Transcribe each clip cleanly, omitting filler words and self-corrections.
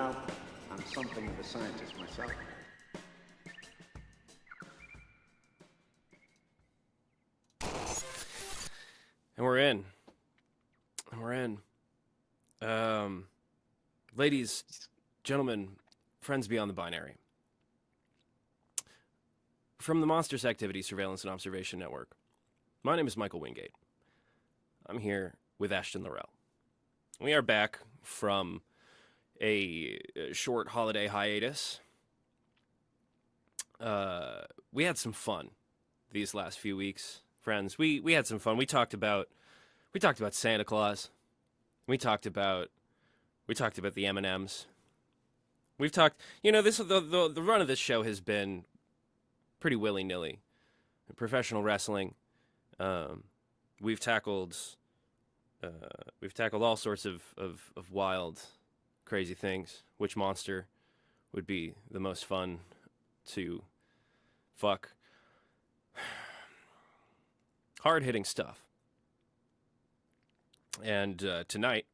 know, I'm something of a scientist myself. And we're in. Ladies, gentlemen, friends beyond the binary. From the Monsters Activity Surveillance and Observation Network, my name is Michael Wingate. I'm here with Ashton Laurel. We are back from a short holiday hiatus. We had some fun these last few weeks, friends. We had some fun. We talked about Santa Claus. We talked about the M&Ms. We've talked, the run of this show has been pretty willy-nilly. Professional wrestling. We've tackled all sorts of wild, crazy things. Which monster would be the most fun to fuck? Hard-hitting stuff. And tonight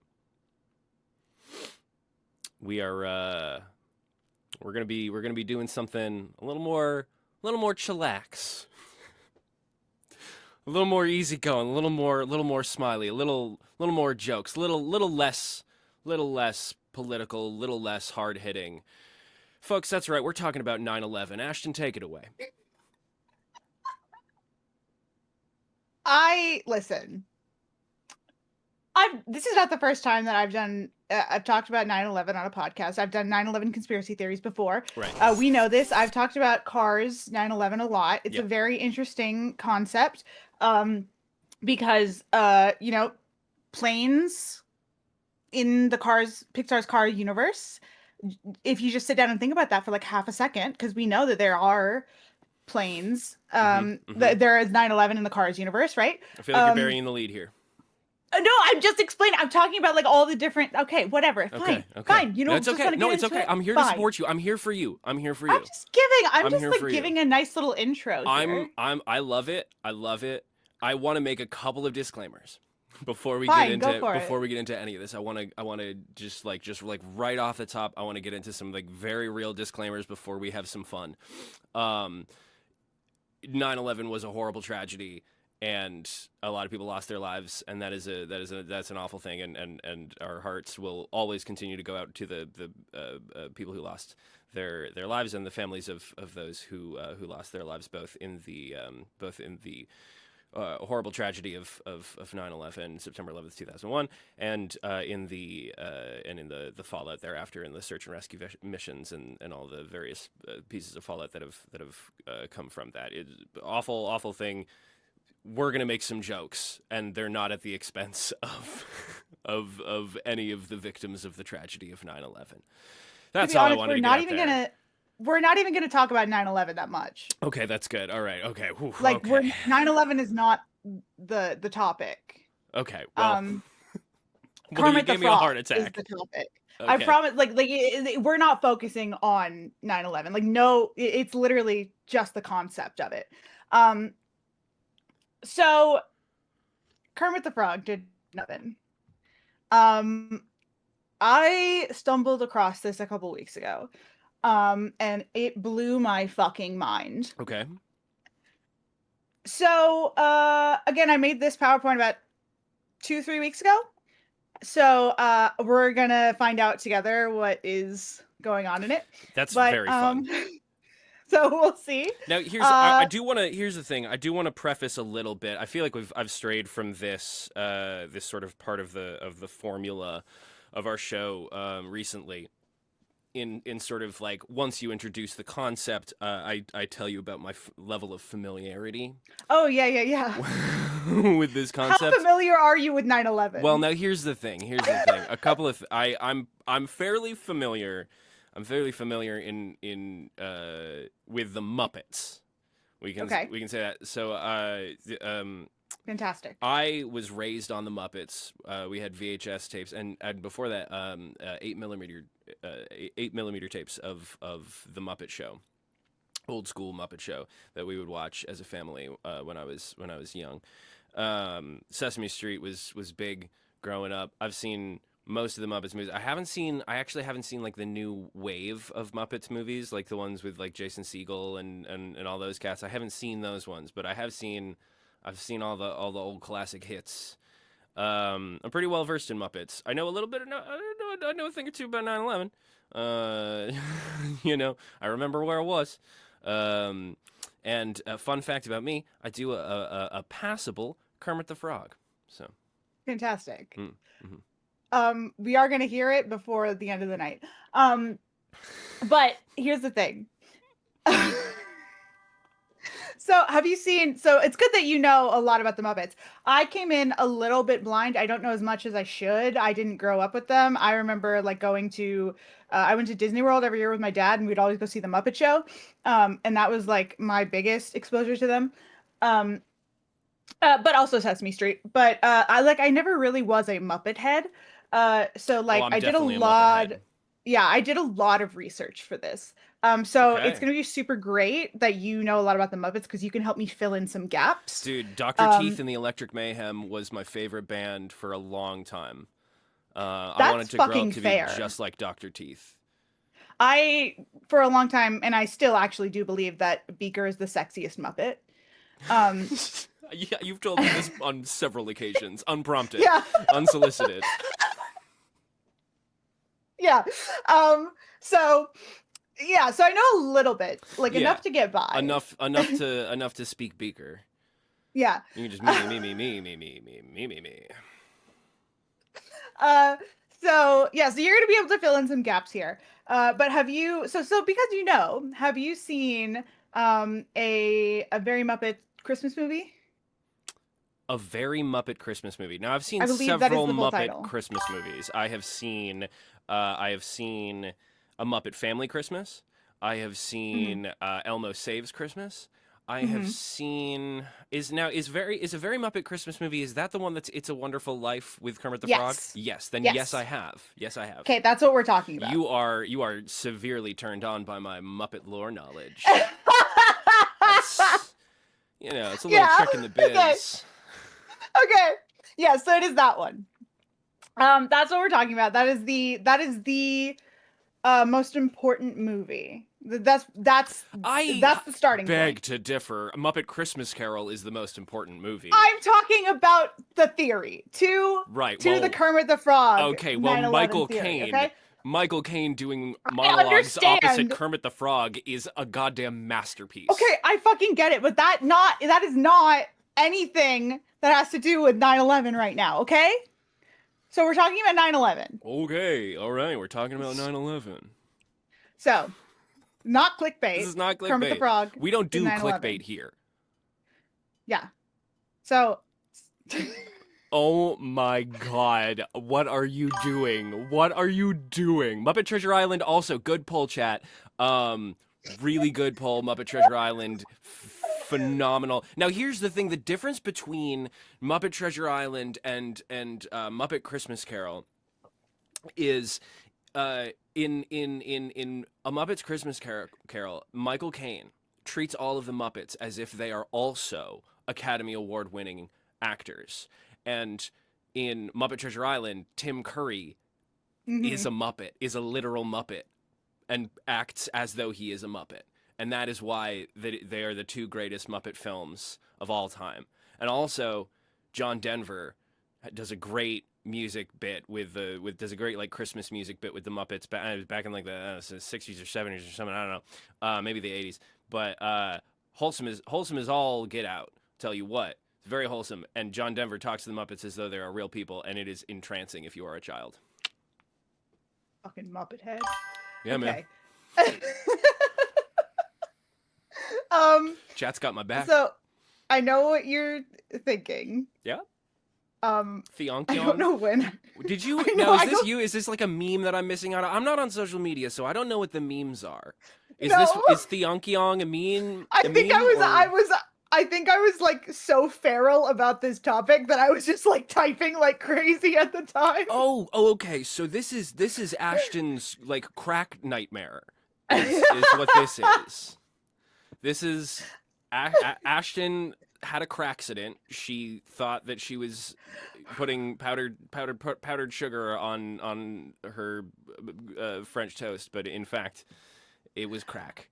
we are we're gonna be doing something a little more chillax, a little more easygoing, a little more smiley, a little more jokes, little less political, a little less hard hitting. Folks, that's right. We're talking about 9/11. Ashton, take it away. Listen. This is not the first time that I've talked about 9/11 on a podcast. I've done 9/11 conspiracy theories before. Right. We know this. I've talked about Cars 9/11 a lot. It's a very interesting concept because, planes in the Pixar's Car universe, if you just sit down and think about that for like half a second, because we know that there are planes, there is 9/11 in the Cars universe, right? I feel like you're burying the lead here. No, I'm just explaining. I'm talking about like all the different. Okay, whatever. Fine, Okay. fine. You know, it's okay. No, it's okay. I'm here to support you. I'm here for you. I'm just giving. I'm just giving a nice little intro here. I love it. I want to make a couple of disclaimers before we Fine, get go we get into any of this. I want to just right off the top, I want to get into some like very real disclaimers before we have some fun. 9/11 was a horrible tragedy. And a lot of people lost their lives, and that's an awful thing. And our hearts will always continue to go out to the people who lost their lives and the families of those who lost their lives, both in the horrible tragedy of 9/11, September 11th, 2001, and in the fallout thereafter, in the search and rescue missions and all the various pieces of fallout that have come from that. It's awful thing. We're gonna make some jokes, and they're not at the expense of any of the victims of the tragedy of 9/11. That's all I wanted to get out there. We're not even gonna talk about 9/11 that much. Okay, that's good. All right. Okay. Whew, like, okay. 9/11 is not the topic. Okay. Well, Kermit you gave me a heart attack. Is the topic. Okay. I promise. Like we're not focusing on 9/11. Like, no, it's literally just the concept of it. So Kermit the Frog did nothing. I stumbled across this a couple weeks ago. And it blew my fucking mind. Okay. So, again, I made this PowerPoint about 2-3 weeks ago. So, we're gonna find out together what is going on in it. That's very fun. So we'll see. Now here's the thing. I do want to preface a little bit. I feel like I've strayed from this sort of part of the formula of our show recently. In sort of like, once you introduce the concept, I tell you about my level of familiarity. Oh yeah. With this concept. How familiar are you with 9/11? Well, now here's the thing. A couple of I'm fairly familiar. I'm fairly familiar in with the Muppets. We can say that. So fantastic. I was raised on the Muppets. We had VHS tapes, and before that, 8mm tapes of the Muppet Show, old school Muppet Show that we would watch as a family when I was young. Sesame Street was big growing up. I've seen most of the Muppets movies. I actually haven't seen like the new wave of Muppets movies, like the ones with like Jason Segel and all those cats. I haven't seen those ones, but I've seen all the old classic hits. I'm pretty well versed in Muppets. I know a little bit. I know a thing or two about 9/11. I remember where I was. And a fun fact about me, I do a passable Kermit the Frog. So Fantastic. mm-hmm. We are going to hear it before the end of the night. But here's the thing. So have you seen, so it's good that you know a lot about the Muppets. I came in a little bit blind. I don't know as much as I should. I didn't grow up with them. I remember like going to, I went to Disney World every year with my dad, and we'd always go see the Muppet Show. And that was like my biggest exposure to them. But also Sesame Street. But I never really was a Muppet head. So like I did a lot. Yeah, I did a lot of research for this. So Okay. it's going to be super great that you know a lot about the Muppets, because you can help me fill in some gaps. Dude, Dr. Teeth and the Electric Mayhem was my favorite band for a long time. I wanted to grow up to be just like Dr. Teeth. For a long time, and I still actually do believe that Beaker is the sexiest Muppet. Yeah, you've told me this on several occasions, unprompted, Yeah. unsolicited. Yeah. So I know a little bit, like enough to get by. Enough to speak Beaker. Yeah. You can just me. So you're gonna be able to fill in some gaps here. But have you? So because have you seen a Very Muppet Christmas movie? A Very Muppet Christmas movie. Now I've seen I believe several that is the full Muppet title. Christmas movies. I have seen A Muppet Family Christmas. I have seen Elmo Saves Christmas. I have seen is a Very Muppet Christmas movie. Is that the one that's It's a Wonderful Life with Kermit the Frog? Yes. Then yes, I have. Yes, I have. Okay, that's what we're talking about. You are severely turned on by my Muppet lore knowledge. It's a little trick in the biz. Okay. Yeah, so it is that one. That's what we're talking about. That is the most important movie. That's the starting beg point. to differ. Muppet Christmas Carol is the most important movie. I'm talking about the theory to the Kermit the Frog. Okay, well, Michael Caine. Okay? Michael Caine doing monologues opposite Kermit the Frog is a goddamn masterpiece. Okay, I fucking get it, but that is not anything that has to do with 9/11 right now, okay? So we're talking about 9/11. Okay, all right, we're talking about 9/11. So, not clickbait. This is not clickbait. Kermit the Frog. We don't do 9/11. clickbait here. Yeah. So. Oh my god, what are you doing? What are you doing? Muppet Treasure Island, also good poll, chat. Really good poll, Muppet Treasure Island. Phenomenal. Now here's the thing, the difference between Muppet Treasure Island and Muppet Christmas Carol is in A Muppet's Christmas Carol, Michael Caine treats all of the Muppets as if they are also Academy Award winning actors. And in Muppet Treasure Island, Tim Curry is a Muppet, is a literal Muppet, and acts as though he is a Muppet. And that is why they are the two greatest Muppet films of all time. And also, John Denver does a great music bit does a great like Christmas music bit with the Muppets back in like the 60s or 70s or something. I don't know, maybe the 80s. But wholesome is all get out. Tell you what, it's very wholesome. And John Denver talks to the Muppets as though they are real people, and it is entrancing if you are a child. Fucking Muppet head. Yeah, okay. Man. Chat's got my back. So, I know what you're thinking. Yeah. Theonkion? I don't know when. Did you? Now, is this you? Is this like a meme that I'm missing out on? I'm not on social media, so I don't know what the memes are. Is Theonkion a meme? I think I was like so feral about this topic that I was just like typing like crazy at the time. Oh, okay. So this is Ashton's like crack nightmare. Is what this is. This is Ashton had a cracksident. She thought that she was putting powdered sugar on her French toast, but in fact, it was crack.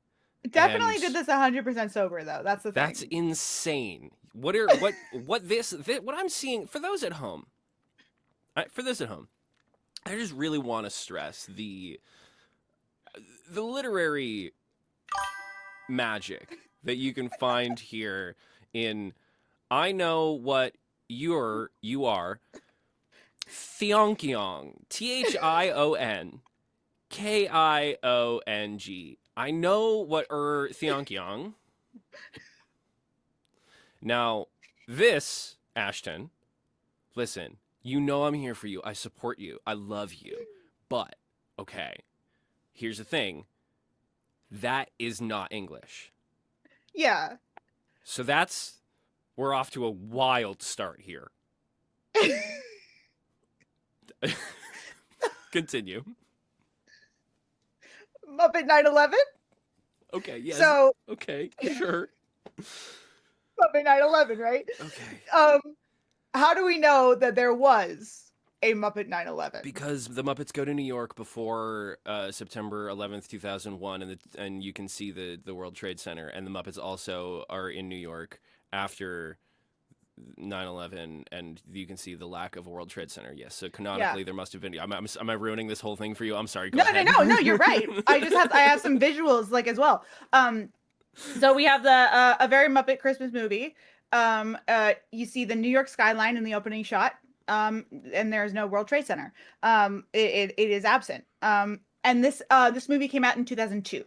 Definitely And did this 100% sober though. That's the thing. that's insane. What I'm seeing for those at home? I just really want to stress the literary magic that you can find here in I know what you are Thionkyong, Thionkyong. I know what Thionkyong. Now, this, Ashton, listen, you know I'm here for you. I support you. I love you. But, okay, here's the thing. That is not English. Yeah. So we're off to a wild start here. Continue. Muppet 9/11. Okay, yes. So okay, sure. Muppet 9/11, right? Okay. How do we know that there was a Muppet 9/11? Because the Muppets go to New York before September 11th, 2001, and you can see the World Trade Center, and the Muppets also are in New York after 9/11, and you can see the lack of a World Trade Center. Yes, so canonically there must have been. Am I ruining this whole thing for you? I'm sorry. Go ahead. No. You're right. I have some visuals like as well. So we have the a very Muppet Christmas movie. You see the New York skyline in the opening shot. And there's no World Trade Center. It is absent. And this movie came out in 2002.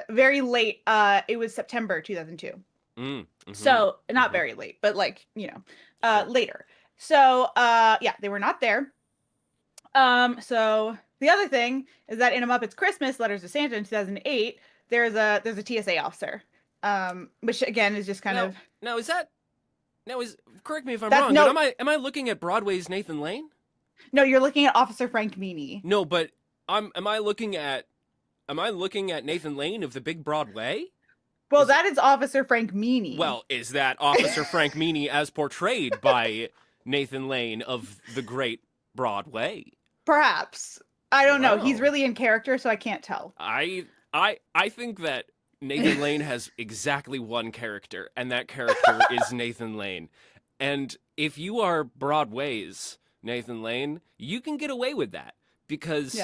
Very late. It was September 2002. Mm-hmm. So not very late, but like, later. So yeah, they were not there. So the other thing is that in A Muppet's Christmas, Letters to Santa in 2008, there's a TSA officer, which again is just kind of. Correct me if I'm wrong, but am I looking at Broadway's Nathan Lane? No, you're looking at Officer Frank Meany. No, but am I looking at Nathan Lane of the Big Broadway? Well, that is Officer Frank Meany. Well, is that Officer Frank Meany as portrayed by Nathan Lane of the Great Broadway? Perhaps. I don't know. Wow. He's really in character, so I can't tell. I think that Nathan Lane has exactly one character, and that character is Nathan Lane. And if you are Broadway's Nathan Lane, you can get away with that because,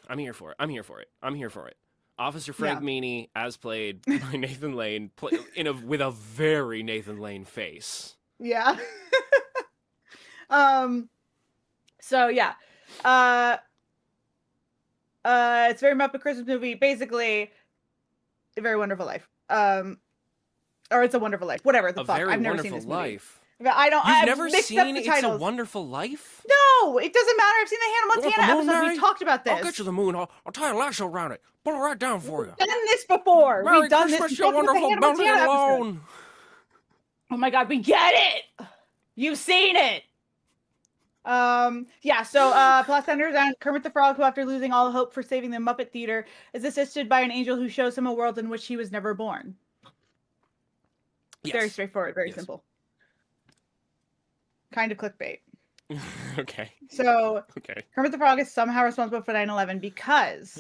I'm here for it. Officer Frank Meany, as played by Nathan Lane, with a very Nathan Lane face. Yeah. So yeah. It's a very Muppet Christmas movie. Basically, A Very Wonderful Life. Or It's a Wonderful Life. Whatever the fuck. I've never seen this movie. I've never seen It's a Wonderful Life? No, it doesn't matter. I've seen the Hannah Montana episode. We talked about this. I'll get you the moon. I'll tie a lasso around it. Pull it right down for you. We've done this before. Merry We've done Christmas, this. you wonderful building alone. Oh my God, we get it. You've seen it. So Plus Sanders and Kermit the Frog, who after losing all hope for saving the Muppet Theater, is assisted by an angel who shows him a world in which he was never born. Yes. Very straightforward, very simple. Kind of clickbait. Okay. So Kermit the Frog is somehow responsible for 9/11 because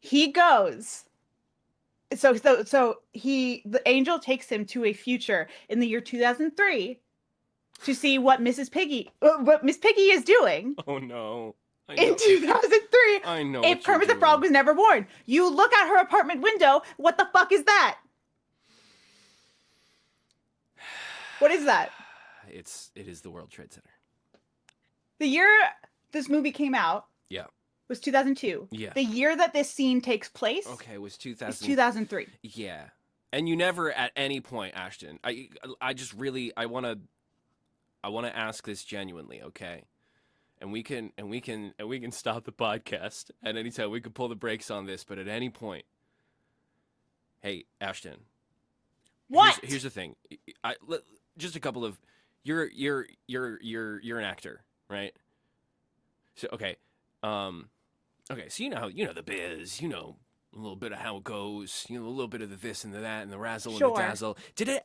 he goes. So the angel takes him to a future in the year 2003 to see what Miss Piggy is doing. Oh no. In 2003. I know. If Kermit the Frog was never born. You look at her apartment window, what the fuck is that? What is that? It is the World Trade Center. The year this movie came out was 2002. Yeah. The year that this scene takes place was 2003. Yeah. And you never at any point, Ashton, I just really I want to ask this genuinely, okay? And we can stop the podcast at any time. We can pull the brakes on this, but at any point, hey, Ashton. What? Here's the thing. Just a couple of you're an actor, right? So okay. Okay, so you know the biz, you know a little bit of how it goes, you know a little bit of the this and the that and the razzle and the Sure. dazzle. Did it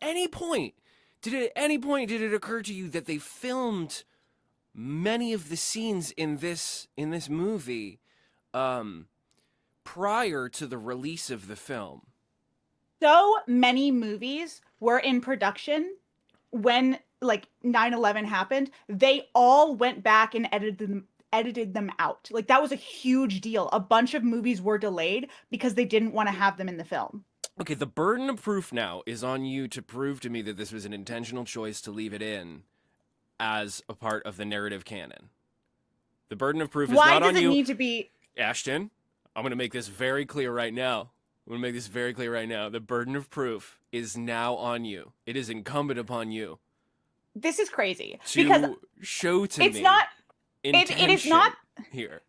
occur to you that they filmed many of the scenes in this movie prior to the release of the film? So many movies were in production when like 9/11 happened. They all went back and edited them out. Like that was a huge deal. A bunch of movies were delayed because they didn't want to have them in the film. Okay, the burden of proof now is on you to prove to me that this was an intentional choice to leave it in as a part of the narrative canon. The burden of proof is Why not on does it you. need to be? Ashton, I'm going to make this very clear right now. The burden of proof is now on you. It is incumbent upon you This is crazy to because show to it's me not. intention It is not. here.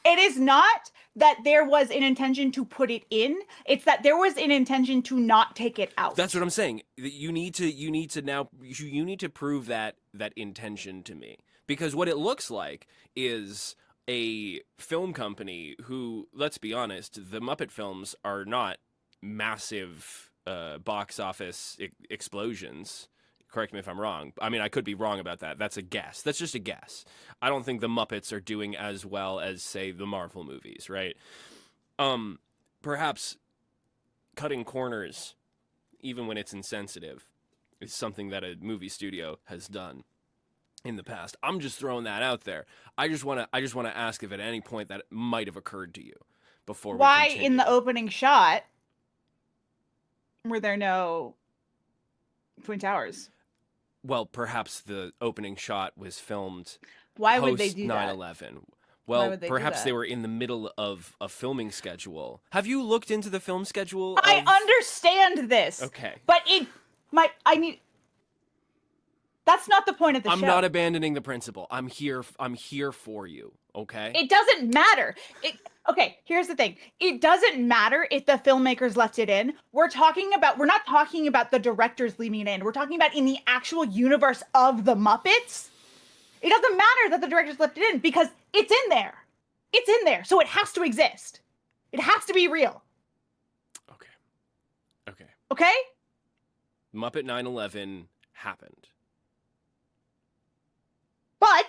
It is not that there was an intention to put it in. It's that there was an intention to not take it out. That's what I'm saying. You need to prove that intention to me, because what it looks like is a film company who, let's be honest, the Muppet films are not massive box office explosions. Correct me if I'm wrong. I mean, I could be wrong about that. That's a guess. That's just a guess. I don't think the Muppets are doing as well as, say, the Marvel movies, right? Perhaps cutting corners, even when it's insensitive, is something that a movie studio has done in the past. I'm just throwing that out there. I just want to ask if at any point that might have occurred to you before we Why continue. in the opening shot were there no Twin Towers? Well, perhaps the opening shot was filmed Why would they post do that? 9/11. Well, would they do perhaps that? they were in the middle of a filming schedule. Have you looked into the film schedule? I of- understand this. Okay. But that's not the point of the I'm show. not abandoning the principle. I'm here for you, okay? It doesn't matter. Okay, here's the thing. It doesn't matter if the filmmakers left it in. We're not talking about the directors leaving it in. We're talking about in the actual universe of the Muppets. It doesn't matter that the directors left it in because it's in there. It's in there. So it has to exist. It has to be real. Okay. Okay? Muppet 9/11 happened. But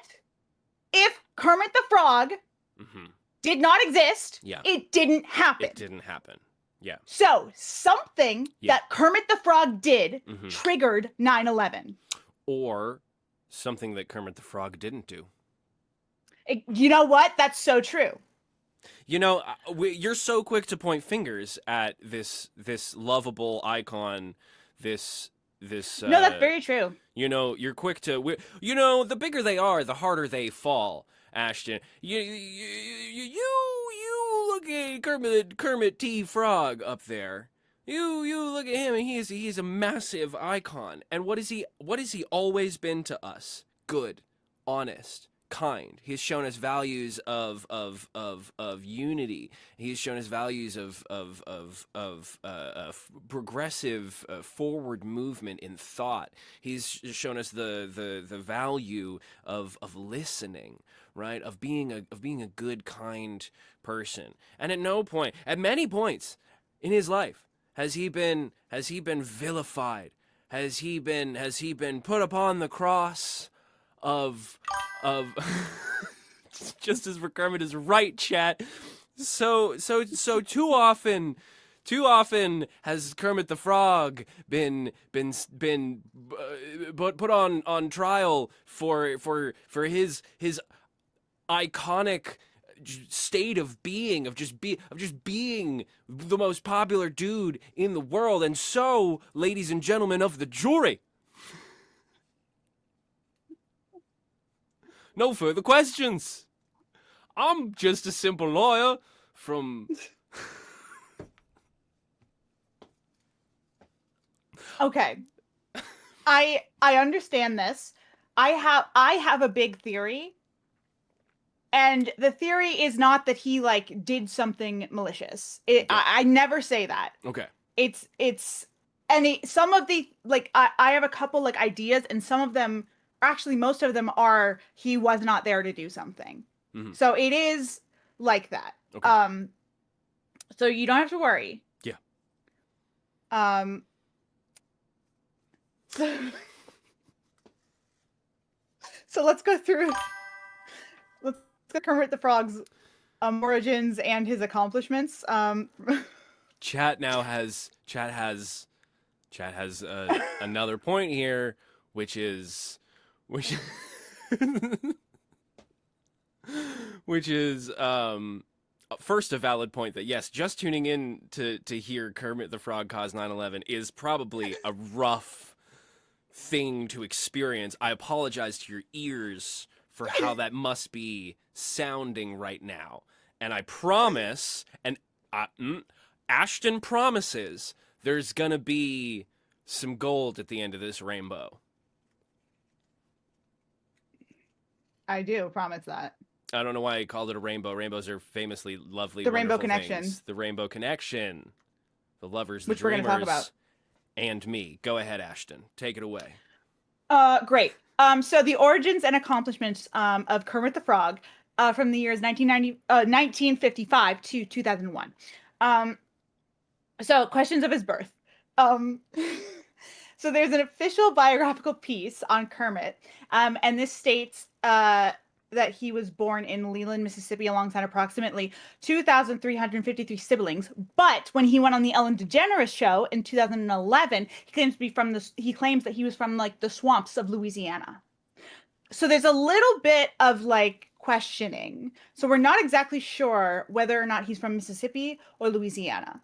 if Kermit the Frog Mm-hmm. did not exist, Yeah. it didn't happen. It didn't happen. Yeah. So something Yeah. that Kermit the Frog did Mhm. triggered 9/11. Or something that Kermit the Frog didn't do. You know what? That's so true. You know, you're so quick to point fingers at this lovable icon, this. No, that's very true. You know, you're quick to. You know, the bigger they are, the harder they fall. Ashton, you look at Kermit T. Frog up there. You look at him, and he's a massive icon. And what has he always been to us? Good, honest, kind. He's shown us values of unity. He's shown us values of progressive forward movement in thought. He's shown us the value of listening, right? Of being a good, kind person. And at many points in his life, has he been vilified? Has he been put upon the cross of Justice for Kermit is right, chat. So too often has Kermit the Frog been put on trial for his iconic state of being, of just being the most popular dude in the world. And so, ladies and gentlemen of the jury, no further questions. I'm just a simple lawyer from... Okay. I understand this. I have a big theory. And the theory is not that he like did something malicious. I never say that. Okay. Some of the like I have a couple like ideas, and some of them, actually most of them, are he was not there to do something. Mm-hmm. So it is like that. Okay. So you don't have to worry. Yeah. So, so let's go through. Let's go Kermit the Frog's origins and his accomplishments. Chat has another point here, which is which is first a valid point that yes, just tuning in to hear Kermit the Frog cause 9/11 is probably a rough thing to experience. I apologize to your ears for how that must be sounding right now, and I promise, and Ashton promises, there's gonna be some gold at the end of this rainbow. I do promise that. I don't know why I called it a rainbow. Rainbows are famously lovely. The Rainbow wonderful Connection. things. The Rainbow Connection. The lovers, the which we're dreamers, going to talk about. And me. Go ahead, Ashton. Take it away. Great. So the origins and accomplishments of Kermit the Frog from the years 1955 to 2001. So questions of his birth. So there's an official biographical piece on Kermit, and this states that he was born in Leland, Mississippi, alongside approximately 2,353 siblings. But when he went on the Ellen DeGeneres show in 2011, he claims that he was from like the swamps of Louisiana. So there's a little bit of like questioning. So we're not exactly sure whether or not he's from Mississippi or Louisiana.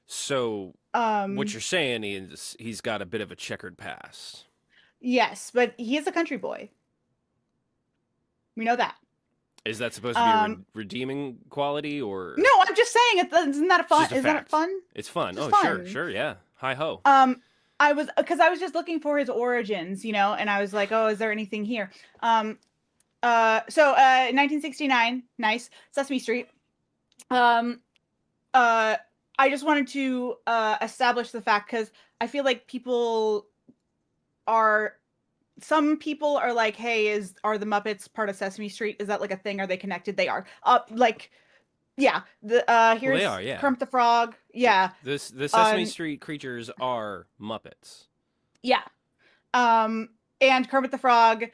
So what you're saying is he's got a bit of a checkered past. Yes, but he is a country boy. We know that. Is that supposed to be a redeeming quality, or no? I'm just saying, isn't that fun? Isn't that fun? It's fun. It's fun. Sure, sure, yeah. Hi ho. I was just looking for his origins, and I was like, oh, is there anything here? So 1969, nice, Sesame Street. I just wanted to establish the fact, because I feel like some people are like, hey, are the Muppets part of Sesame Street? Is that like a thing? Are they connected? They are. Yeah. Here's they are, yeah. Kermit the Frog. Yeah. The Sesame Street creatures are Muppets. Yeah. And Kermit the Frog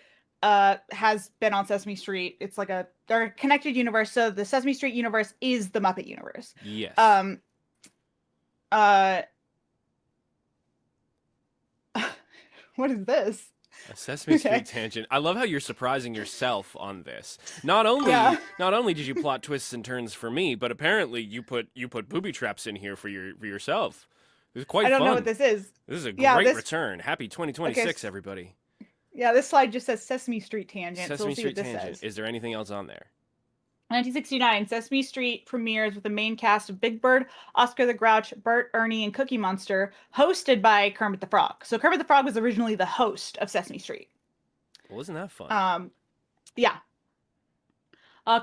has been on Sesame Street. It's like they're a connected universe. So the Sesame Street universe is the Muppet universe. Yes. What is this? A Sesame Street tangent. I love how you're surprising yourself on this. Not only did you plot twists and turns for me, but apparently you put booby traps in here for yourself. It was quite fun. I don't know what this is. This is a great return. Happy 2026, everybody. Yeah, this slide just says Sesame Street tangent. Sesame so we'll see Street what this tangent. says. Is there anything else on there? 1969, Sesame Street premieres with a main cast of Big Bird, Oscar the Grouch, Bert, Ernie, and Cookie Monster, hosted by Kermit the Frog. So Kermit the Frog was originally the host of Sesame Street. Well, isn't that fun? Yeah.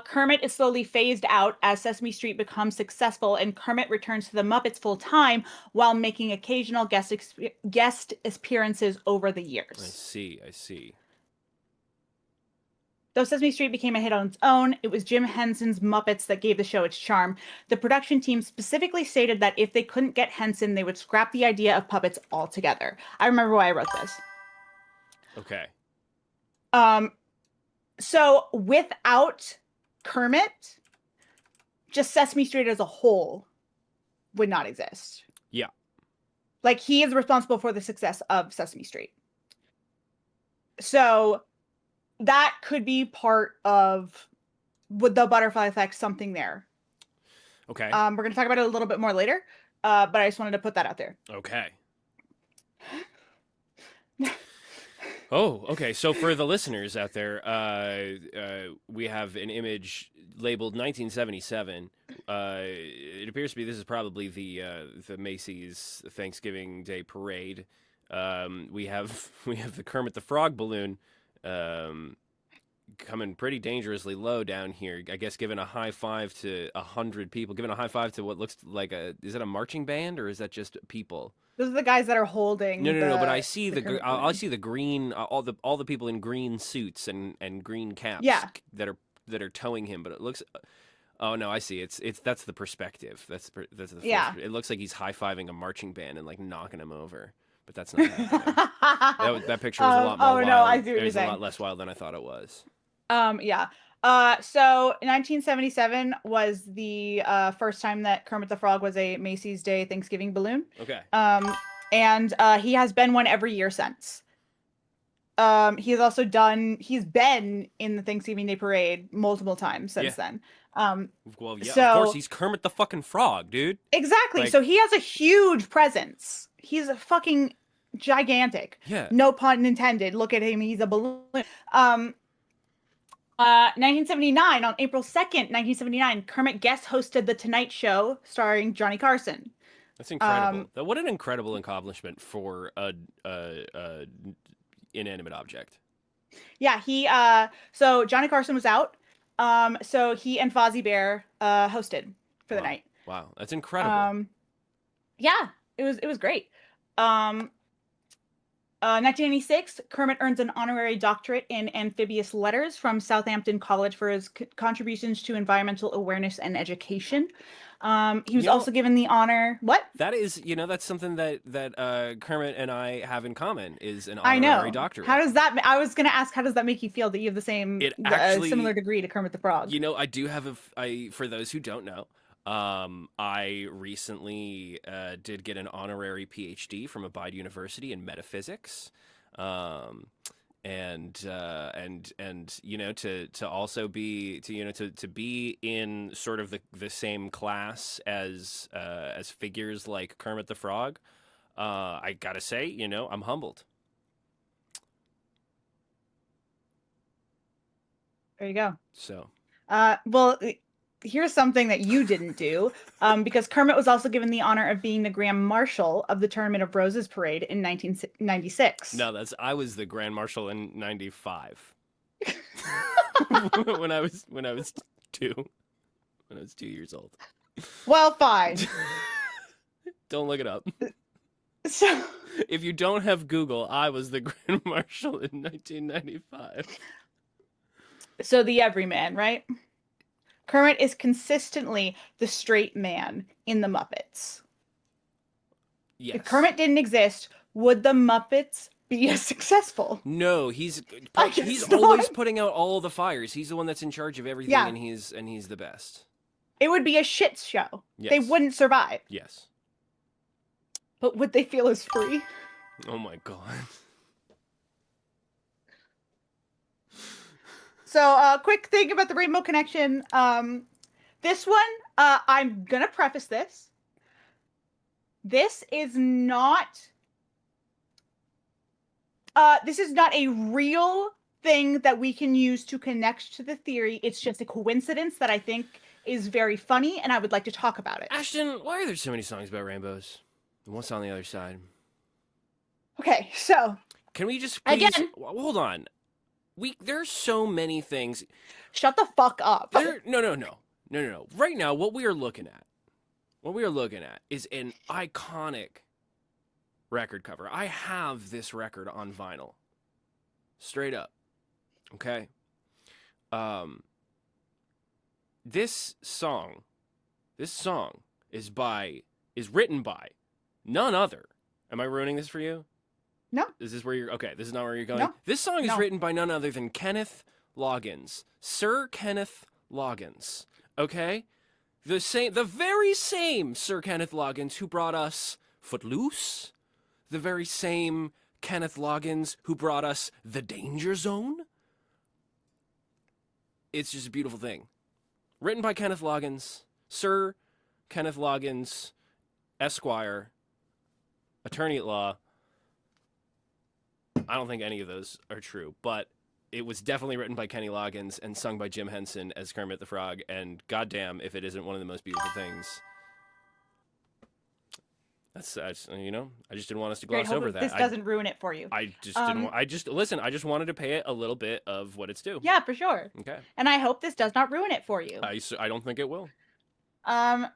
Kermit is slowly phased out as Sesame Street becomes successful, and Kermit returns to the Muppets full time while making occasional guest appearances over the years. I see. Though Sesame Street became a hit on its own, it was Jim Henson's Muppets that gave the show its charm. The production team specifically stated that if they couldn't get Henson, they would scrap the idea of puppets altogether. I remember why I wrote this. Okay. So without Kermit, just Sesame Street as a whole would not exist. Yeah. Like, he is responsible for the success of Sesame Street. So that could be part of with the butterfly effect, something there. Okay. We're going to talk about it a little bit more later, but I just wanted to put that out there. Okay. Oh, okay. So for the listeners out there, we have an image labeled 1977. It appears to be this is probably the Macy's Thanksgiving Day Parade. We have the Kermit the Frog balloon coming pretty dangerously low down here. I guess giving a high five to 100 people, giving a high five to what looks like is it a marching band or is that just people? Those are the guys that are holding. No. But I see I see the green, all the people in green suits and green caps. Yeah. That are that are towing him, but it looks. Oh no, I see. It's that's the perspective. That's the force. Yeah. It looks like he's high-fiving a marching band and like knocking him over, but that's not happening. That picture was a lot more oh wild. no, I see what It you're was a saying. lot less wild than I thought it was. Yeah. So 1977 was the first time that Kermit the Frog was a Macy's Day Thanksgiving balloon. Okay. And he has been one every year since. He's been in the Thanksgiving Day Parade multiple times since then. Well, yeah, so, of course he's Kermit the fucking Frog, dude. Exactly. Like, so he has a huge presence. He's a fucking gigantic. Yeah. No pun intended. Look at him. He's a balloon. 1979, on April 2nd, 1979, Kermit guest hosted The Tonight Show starring Johnny Carson. That's incredible. What an incredible accomplishment for a inanimate object. Yeah, so Johnny Carson was out. So he and Fozzie Bear hosted for the night. Wow, that's incredible. Yeah, it was great. 1996, Kermit earns an honorary doctorate in amphibious letters from Southampton College for his contributions to environmental awareness and education. He was also given the honor. What? That is, that's something that Kermit and I have in common, is an honorary doctorate. How does that? I was going to ask, how does that make you feel that you have the same, similar degree to Kermit the Frog? I do have for those who don't know, I recently did get an honorary PhD from Abide University in metaphysics, and to also be to be in sort of the same class as figures like Kermit the Frog. I gotta say, I'm humbled. There you go. So, well, here's something that you didn't do, because Kermit was also given the honor of being the Grand Marshal of the Tournament of Roses parade in 1996. No, I was the Grand Marshal in 95. when I was 2. When I was 2 years old. Well, fine. Don't look it up. So, if you don't have Google, I was the Grand Marshal in 1995. So the everyman, right? Kermit is consistently the straight man in the Muppets. Yes. If Kermit didn't exist, would the Muppets be as successful? No, he's always putting out all the fires. He's the one that's in charge of everything, and he's the best. It would be a shit show. Yes. They wouldn't survive. Yes. But would they feel as free? Oh my god. So, quick thing about the Rainbow Connection. This one, I'm gonna preface this. This is not a real thing that we can use to connect to the theory. It's just a coincidence that I think is very funny, and I would like to talk about it. Ashton, why are there so many songs about rainbows? And what's on the other side? Okay, so can we just please, again? Hold on. There's so many things. Shut the fuck up. No. Right now, what we are looking at is an iconic record cover. I have this record on vinyl. Straight up. Okay. This song is written by none other. Am I ruining this for you? No. Is this where you're... Okay, this is not where you're going? No. This song is written by none other than Kenneth Loggins. Sir Kenneth Loggins. Okay? The very same Sir Kenneth Loggins who brought us Footloose. The very same Kenneth Loggins who brought us The Danger Zone. It's just a beautiful thing. Written by Kenneth Loggins. Sir Kenneth Loggins, Esquire, attorney at law. I don't think any of those are true, but it was definitely written by Kenny Loggins and sung by Jim Henson as Kermit the Frog, and goddamn if it isn't one of the most beautiful things. I just didn't want us to gloss over that. This doesn't ruin it for you. I just didn't want, I just wanted to pay it a little bit of what it's due. Yeah, for sure. Okay. And I hope this does not ruin it for you. I don't think it will.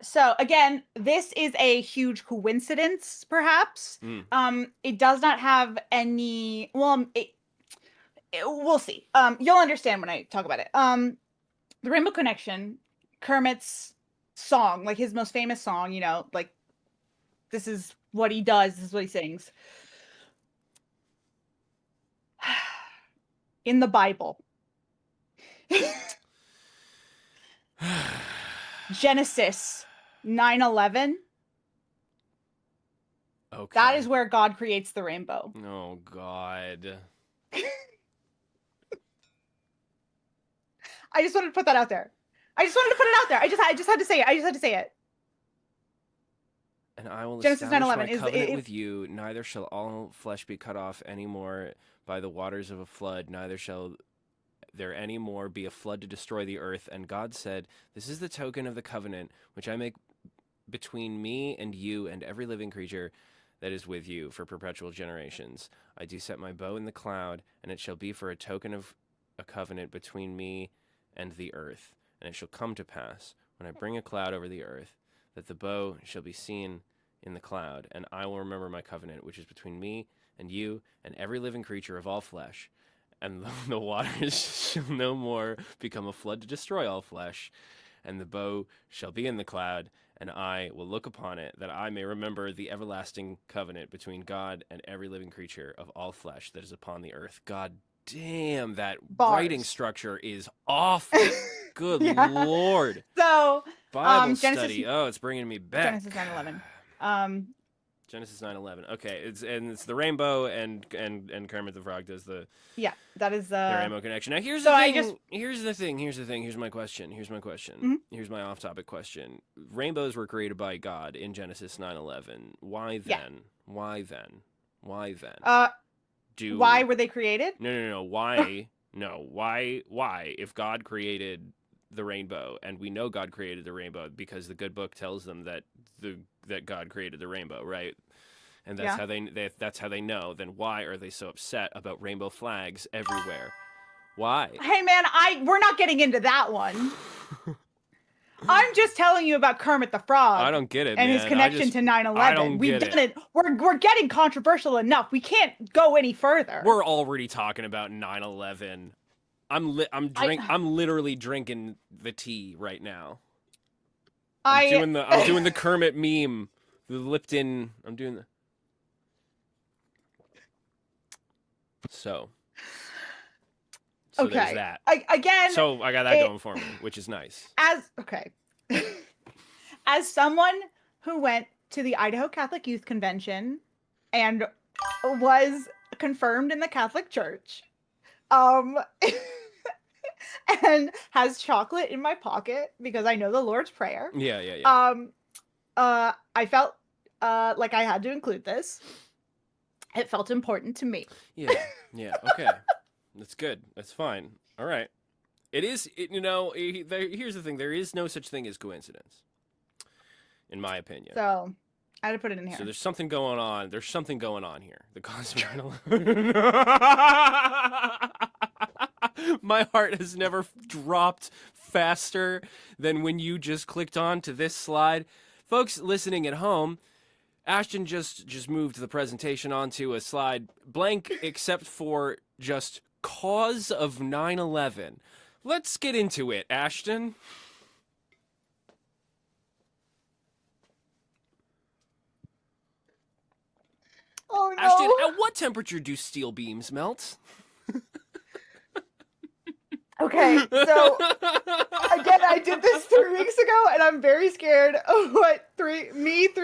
So again, this is a huge coincidence, perhaps. It does not have any, we'll see. You'll understand when I talk about it. the Rainbow Connection, Kermit's song, like his most famous song, you know, like this is what he does, this is what he sings. In the Bible. Genesis 9:11. Okay. That is where God creates the rainbow. Oh God. I just wanted to put that out there. I just had to say it. I just had to say it. And I will Genesis establish 9:11 my is covenant with you. Neither shall all flesh be cut off any more by the waters of a flood. Neither shall there any more be a flood to destroy the earth. And God said, this is the token of the covenant which I make between me and you and every living creature that is with you for perpetual generations. I do set my bow in the cloud, and it shall be for a token of a covenant between me and the earth. And it shall come to pass, when I bring a cloud over the earth, that the bow shall be seen in the cloud, and I will remember my covenant, which is between me and you and every living creature of all flesh. And the waters shall no more become a flood to destroy all flesh. And the bow shall be in the cloud, and I will look upon it, that I may remember the everlasting covenant between God and every living creature of all flesh that is upon the earth. God damn, that writing structure is awful. Good Lord. So, Bible study. Oh, it's bringing me back. Genesis 9:11. Genesis 9:11. Okay, it's the rainbow and Kermit the Frog does the that is the rainbow connection. Now here's the thing. Here's my question. Mm-hmm. Here's my off-topic question. Rainbows were created by God in Genesis 9:11. Why then? Why then? Why then? Why were they created? No. Why? No. Why? If God created the rainbow, and we know God created the rainbow because the good book tells them that God created the rainbow, right? And that's how they know. Then why are they so upset about rainbow flags everywhere? Why? Hey man, we're not getting into that one. I'm just telling you about Kermit the Frog. I don't get it, and man. his connection to 9/11. I don't We've get done it. We're getting controversial enough. We can't go any further. We're already talking about 9/11. I'm literally drinking the tea right now. I'm doing the Kermit meme, the Lipton. I'm doing the. So okay. There's that. So I got that going for me, which is nice. As someone who went to the Idaho Catholic Youth Convention and was confirmed in the Catholic Church, and has chocolate in my pocket because I know the Lord's Prayer. Yeah. I felt like I had to include this. It felt important to me. Yeah. Okay. That's good. That's fine. All right. It is, here's the thing. There is no such thing as coincidence, in my opinion. So, I had to put it in here. So there's something going on. There's something going on here. The cosmic. My heart has never dropped faster than when you just clicked on to this slide. Folks listening at home, Ashton just moved the presentation onto a slide blank except for just cause of 9/11. Let's get into it, Ashton. Oh no. Ashton, at what temperature do steel beams melt? Okay, so again, I did this 3 weeks ago, and I'm very scared of what 3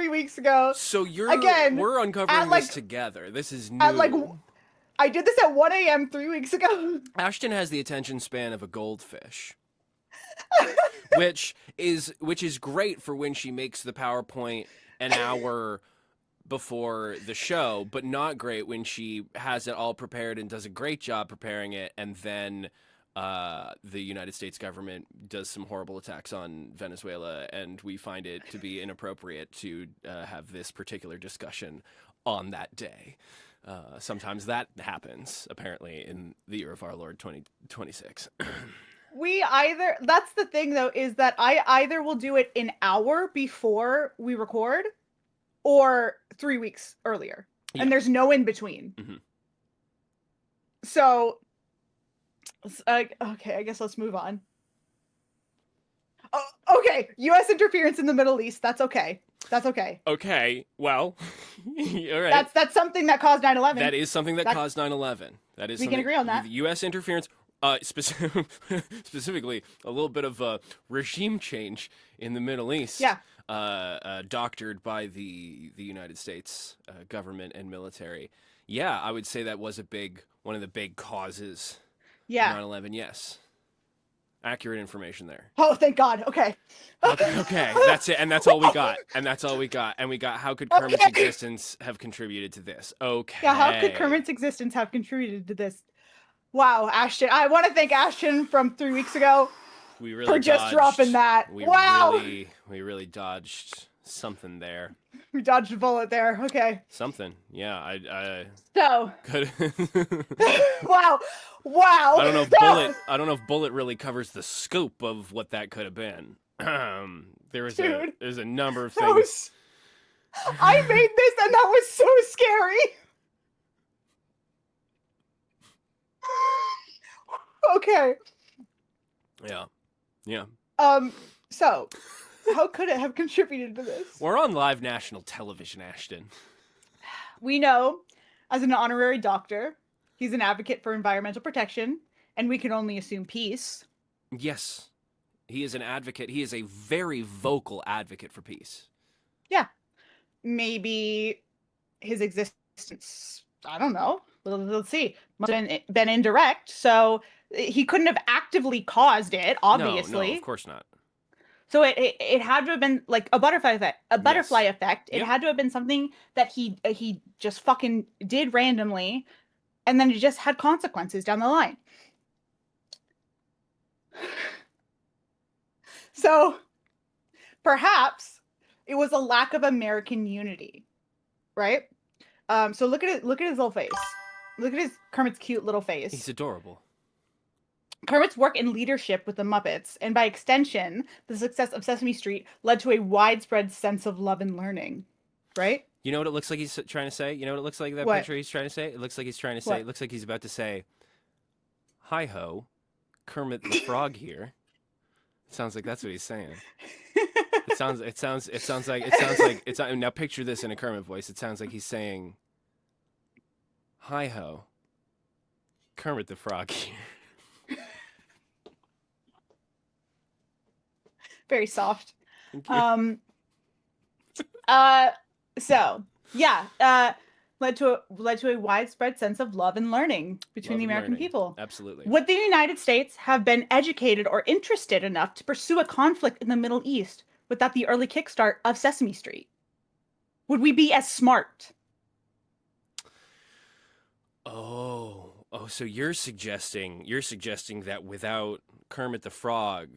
weeks ago. So we're uncovering this together. This is new. I did this at 1 a.m. 3 weeks ago. Ashton has the attention span of a goldfish, which is great for when she makes the PowerPoint an hour before the show, but not great when she has it all prepared and does a great job preparing it, and then the United States government does some horrible attacks on Venezuela, and we find it to be inappropriate to have this particular discussion on that day. Sometimes that happens, apparently, in the year of our Lord 2026. That's the thing, though, is that I either will do it an hour before we record or 3 weeks earlier. Yeah. And there's no in between. Mm-hmm. So, okay, I guess let's move on. Okay, U.S. interference in the Middle East. That's okay. That's okay. Okay, well, all right. That's something that caused 9/11. That is something that caused 9/11. That is we can something, agree on that. The U.S. interference, specifically a little bit of regime change in the Middle East. Yeah. Doctored by the United States government and military. Yeah, I would say that was one of the big causes. Yeah. 9/11. Yes. Accurate information there. Oh, thank God. Okay. Okay, that's it, and that's all we got. And we got how could Kermit's existence have contributed to this? Okay. Yeah, how could Kermit's existence have contributed to this? Wow, Ashton. I want to thank Ashton from 3 weeks ago for just dropping that. Wow. We really dodged something there. We dodged a bullet there. Okay. Something. Yeah, I So. could. Wow. Wow. I don't know if bullet really covers the scope of what that could have been. There's a number of things. I made this and that was so scary. Okay. Yeah. Yeah. So, how could it have contributed to this? We're on live national television, Ashton. We know, as an honorary doctor, he's an advocate for environmental protection, and we can only assume peace. Yes. He is an advocate. He is a very vocal advocate for peace. Yeah. Maybe his existence, I don't know. Let's see. Must have been indirect, so he couldn't have actively caused it, obviously. No, of course not. So it had to have been like a butterfly effect. It had to have been something that he just fucking did randomly, and then it just had consequences down the line. So perhaps it was a lack of American unity, right? So look at his little face. Look at Kermit's cute little face. He's adorable. Kermit's work in leadership with the Muppets, and by extension, the success of Sesame Street, led to a widespread sense of love and learning, right? You know what it looks like he's trying to say? You know what it looks like, that picture he's trying to say? It looks like he's trying to say, it looks like he's about to say, hi-ho, Kermit the Frog here. It sounds like that's what he's saying. Now picture this in a Kermit voice. It sounds like he's saying, hi-ho, Kermit the Frog here. Very soft. Thank you. So yeah, led to a widespread sense of love and learning between the American people. Absolutely. Would the United States have been educated or interested enough to pursue a conflict in the Middle East without the early kickstart of Sesame Street? Would we be as smart? So you're suggesting that without Kermit the Frog,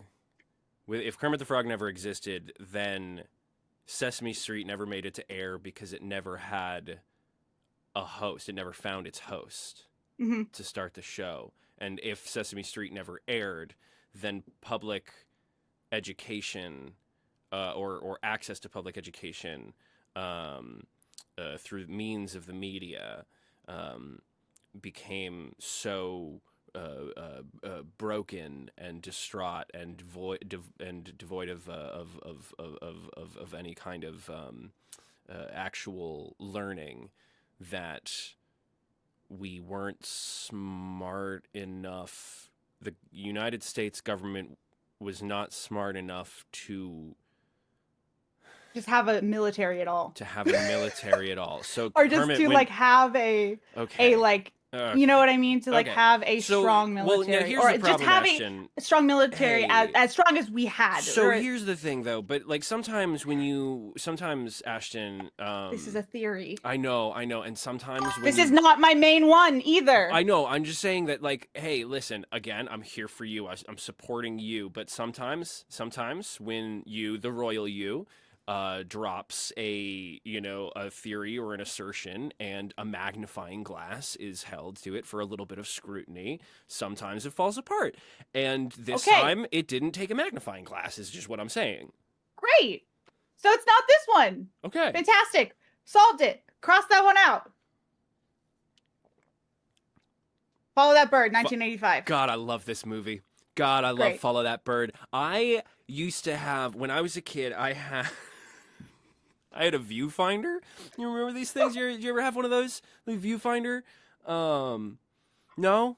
if Kermit the Frog never existed, then Sesame Street never made it to air because it never had a host. It never found its host to start the show. And if Sesame Street never aired, then public education or access to public education through means of the media became so broken and distraught and devoid of any kind of actual learning, that we weren't smart enough. The United States government was not smart enough to just have a military at all. So or just Kermit to like have a like. You know what I mean? To like have a strong military, or just have a strong military as strong as we had. So here's the thing, though. But like sometimes Ashton, this is a theory. I know, and sometimes this is not my main one either. I know. I'm just saying that, like, hey, listen. Again, I'm here for you. I'm supporting you. But sometimes when you, the royal you, drops a theory or an assertion, and a magnifying glass is held to it for a little bit of scrutiny, sometimes it falls apart. And this time, it didn't take a magnifying glass, is just what I'm saying. Great. So it's not this one. Okay. Fantastic. Solved it. Cross that one out. Follow That Bird, 1985. God, I love this movie. God, I love Follow That Bird. used to have when I was a kid. I had I had a viewfinder. You remember these things? You ever have one of those? The viewfinder? No.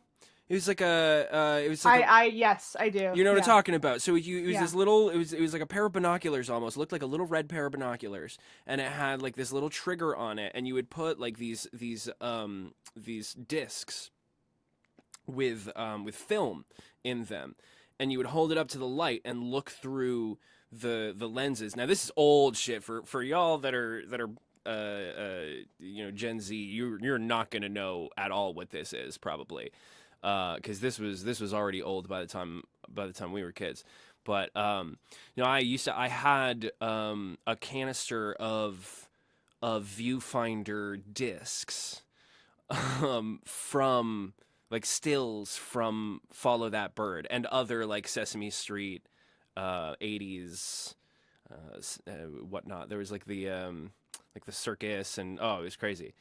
It was like Yes, I do. you know what I'm Yeah. talking about. So it was Yeah. this little, it was like a pair of binoculars almost. It looked like a little red pair of binoculars, and it had like this little trigger on it, and you would put like these discs with film in them, and you would hold it up to the light and look through the lenses. Now this is old shit for y'all that are Gen Z. You're not gonna know at all what this is probably, because this was already old by the time we were kids. But I had a canister of viewfinder discs from like stills from Follow That Bird and other like Sesame Street 80s whatnot. There was like the circus, and oh, it was crazy.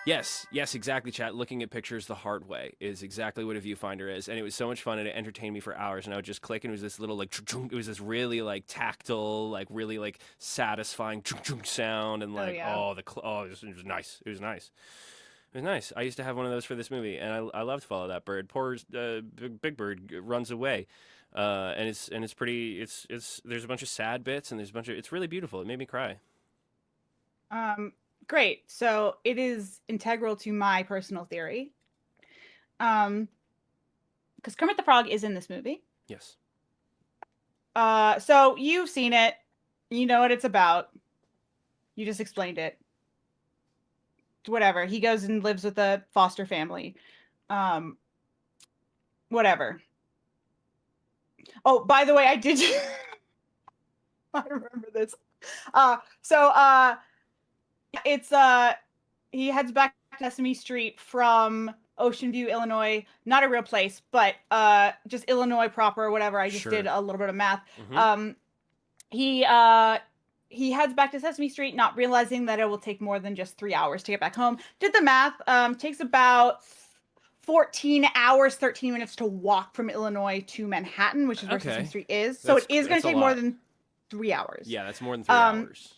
Yes, exactly, chat. Looking at pictures the hard way is exactly what a viewfinder is, and it was so much fun, and it entertained me for hours. And I would just click, and it was this little like it was this really like tactile, like really like satisfying sound, and like it was nice. It was nice. It was nice. I used to have one of those for this movie, and I loved Follow That Bird. Poor Big Bird runs away, and it's pretty. It's there's a bunch of sad bits, and there's a bunch of. It's really beautiful. It made me cry. Great. So it is integral to my personal theory. Because Kermit the Frog is in this movie. Yes. So you've seen it. You know what it's about. You just explained it. Whatever. He goes and lives with a foster family. Whatever. Oh, by the way, I did. I remember this. It's he heads back to Sesame Street from Ocean View, Illinois. Not a real place, but just Illinois proper or whatever. I just did a little bit of math. Mm-hmm. He heads back to Sesame Street, not realizing that it will take more than just 3 hours to get back home. Did the math. Takes about 14 hours, 13 minutes to walk from Illinois to Manhattan, which is where Sesame Street is. So it is going to take more than 3 hours. Yeah, that's more than 3 hours.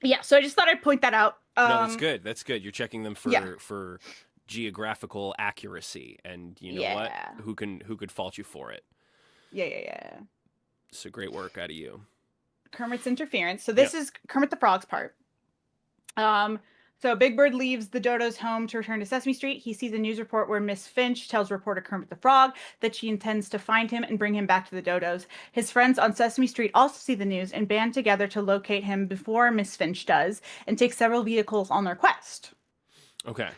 Yeah, so I just thought I'd point that out. No, that's good. That's good. You're checking them for geographical accuracy, and you know what? Who could fault you for it? Yeah. So great work out of you. Kermit's interference. So this is Kermit the Frog's part. So Big Bird leaves the Dodo's home to return to Sesame Street. He sees a news report where Miss Finch tells reporter Kermit the Frog that she intends to find him and bring him back to the Dodos. His friends on Sesame Street also see the news and band together to locate him before Miss Finch does and take several vehicles on their quest. Okay.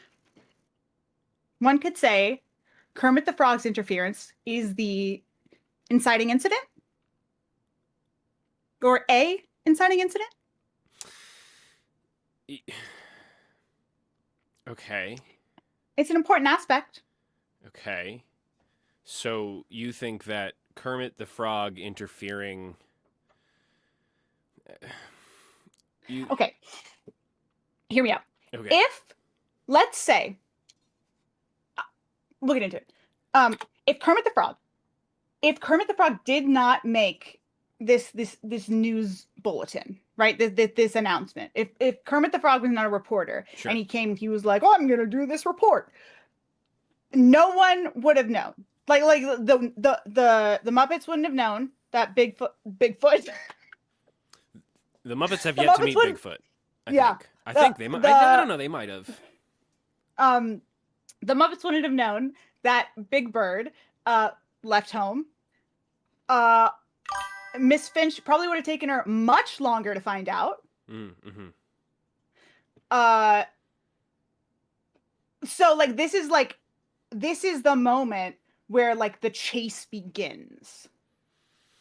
One could say Kermit the Frog's interference is the inciting incident. Or a inciting incident. Okay. It's an important aspect. Okay. So you think that Kermit the Frog interfering... Okay. Hear me out. Okay. If, let's say, we'll get into it. If Kermit the Frog did not make this news bulletin, right? This announcement. If Kermit the Frog was not a reporter and he was like, "Oh, I'm going to do this report," no one would have known. Like the Muppets wouldn't have known that Bigfoot. The Muppets have yet to meet Bigfoot. I think they might. I don't know. They might have. The Muppets wouldn't have known that Big Bird left home. Miss Finch probably would have taken her much longer to find out. Mm-hmm. So like this is the moment where like the chase begins.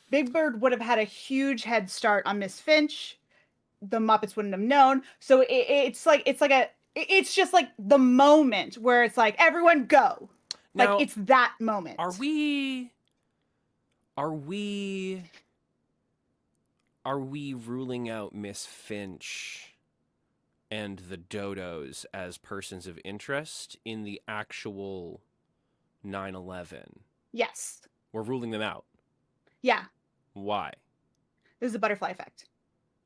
Big Bird would have had a huge head start on Miss Finch. The Muppets wouldn't have known. So it's just like the moment where it's like, everyone go. Now, like it's that moment. Are we ruling out Miss Finch and the Dodos as persons of interest in the actual 9/11? Yes. We're ruling them out. Yeah. Why? This is a butterfly effect.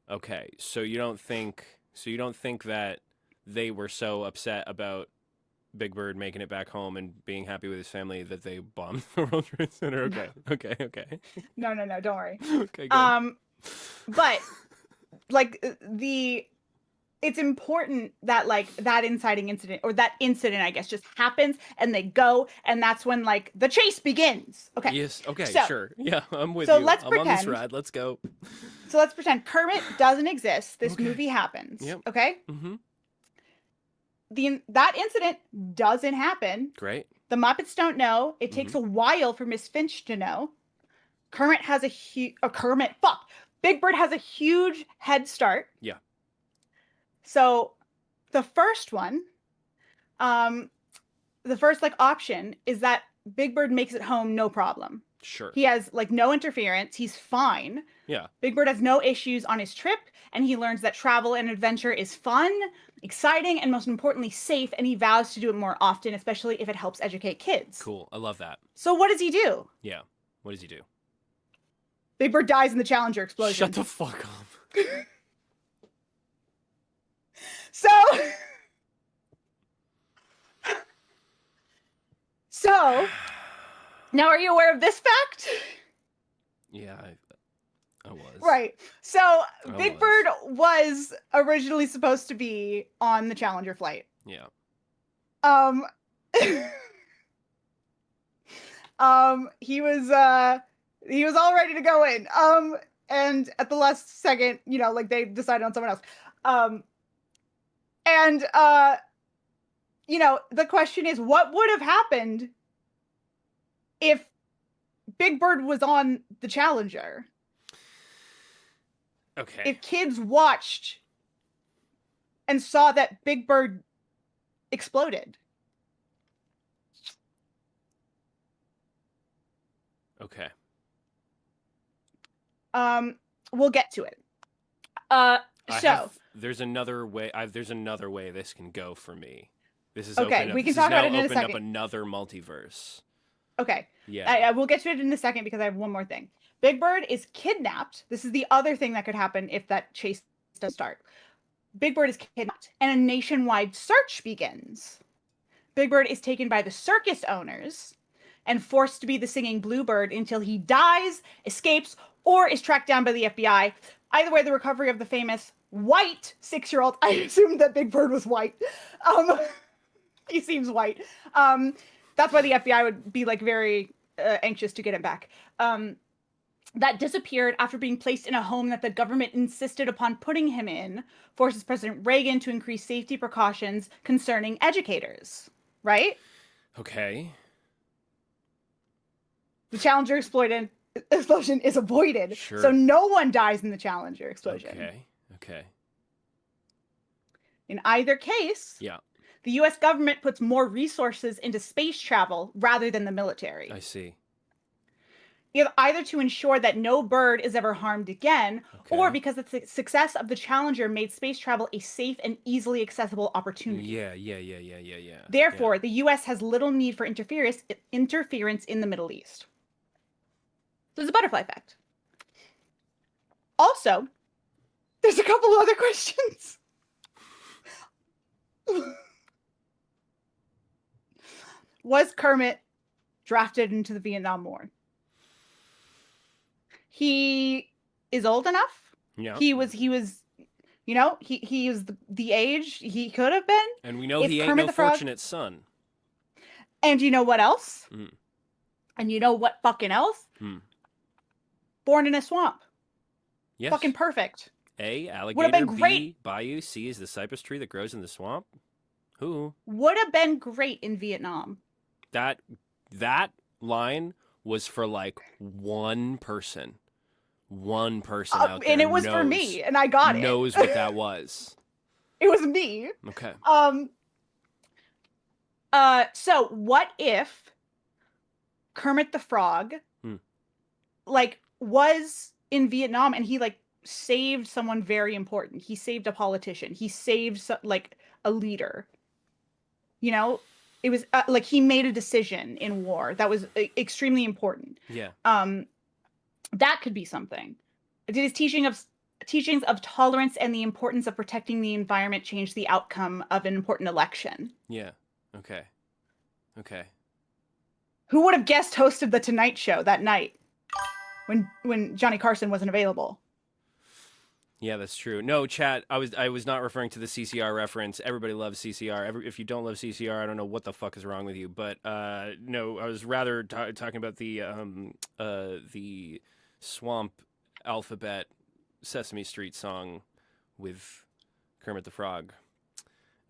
Okay, so you don't think that they were so upset about Big Bird making it back home and being happy with his family that they bombed the World Trade Center? Okay. No, don't worry. Okay, good. But like it's important that like that inciting incident, or that incident, I guess, just happens and they go, and that's when like the chase begins. Okay. Yes. Okay. So, Sure. Yeah, I'm with so you. let's I'm on this pretend. ride. Let's go. So let's pretend Kermit doesn't exist. This Okay. movie happens. Yep. Okay. Mm-hmm. That incident doesn't happen. Great. The Muppets don't know. It takes a while for Miss Finch to know. Kermit has Big Bird has a huge head start. Yeah. So the first one, the first like option is that Big Bird makes it home no problem. Sure. He has like no interference. He's fine. Yeah. Big Bird has no issues on his trip, and he learns that travel and adventure is fun, exciting, and most importantly, safe, and he vows to do it more often, especially if it helps educate kids. Cool. I love that. So what does he do? Yeah. What does he do? Big Bird dies in the Challenger explosion. Shut the fuck up. So now are you aware of this fact? Yeah, I was. Right. So Big Bird was originally supposed to be on the Challenger flight. Yeah. He was all ready to go in. And at the last second, like they decided on someone else. The question is, what would have happened if Big Bird was on the Challenger? Okay. If kids watched and saw that Big Bird exploded. Okay. We'll get to it. There's another way. There's another way this can go for me. This is okay. We can talk about it in a second. Up another multiverse. Okay. Yeah. We'll get to it in a second because I have one more thing. Big Bird is kidnapped. This is the other thing that could happen if that chase does start. Big Bird is kidnapped, and a nationwide search begins. Big Bird is taken by the circus owners and forced to be the singing bluebird until he dies, escapes, or is tracked down by the FBI. Either way, the recovery of the famous white 6-year-old, I assumed that Big Bird was white. He seems white. That's why the FBI would be like very anxious to get him back. That disappeared after being placed in a home that the government insisted upon putting him in, forces President Reagan to increase safety precautions concerning educators. Right? Okay. The Challenger explosion is avoided. Sure. So no one dies in the Challenger explosion. Okay. In either case, yeah, the U.S. government puts more resources into space travel rather than the military. I see. Either to ensure that no bird is ever harmed again, or because the success of the Challenger made space travel a safe and easily accessible opportunity. Yeah. Therefore, the U.S. has little need for interference in the Middle East. There's a butterfly effect. Also, there's a couple other questions. Was Kermit drafted into the Vietnam War? He is old enough. Yeah. He was he is the age he could have been. And we know he ain't no fortunate son. And you know what else? And you know what fucking else? Born in a swamp. Yes. Fucking perfect. A, alligator. Would have been great. B, bayou. C is the cypress tree that grows in the swamp. Who? Would have been great in Vietnam. That line was for like one person. One person out there. And it was for me, and I got it. Knows what that was. It was me. Okay. So what if Kermit the Frog was in Vietnam and he saved someone very important? He saved a politician. He saved a leader. It was he made a decision in war that was extremely important. Yeah. That could be something. Did his teachings of tolerance and the importance of protecting the environment change the outcome of an important election? Yeah. Okay. Okay. Who would have guest hosted the Tonight Show that night when Johnny Carson wasn't available? Yeah, that's true. No, chat. I was not referring to the CCR reference. Everybody loves CCR. If you don't love CCR, I don't know what the fuck is wrong with you. But no, I was rather talking about the Swamp Alphabet Sesame Street song with Kermit the Frog.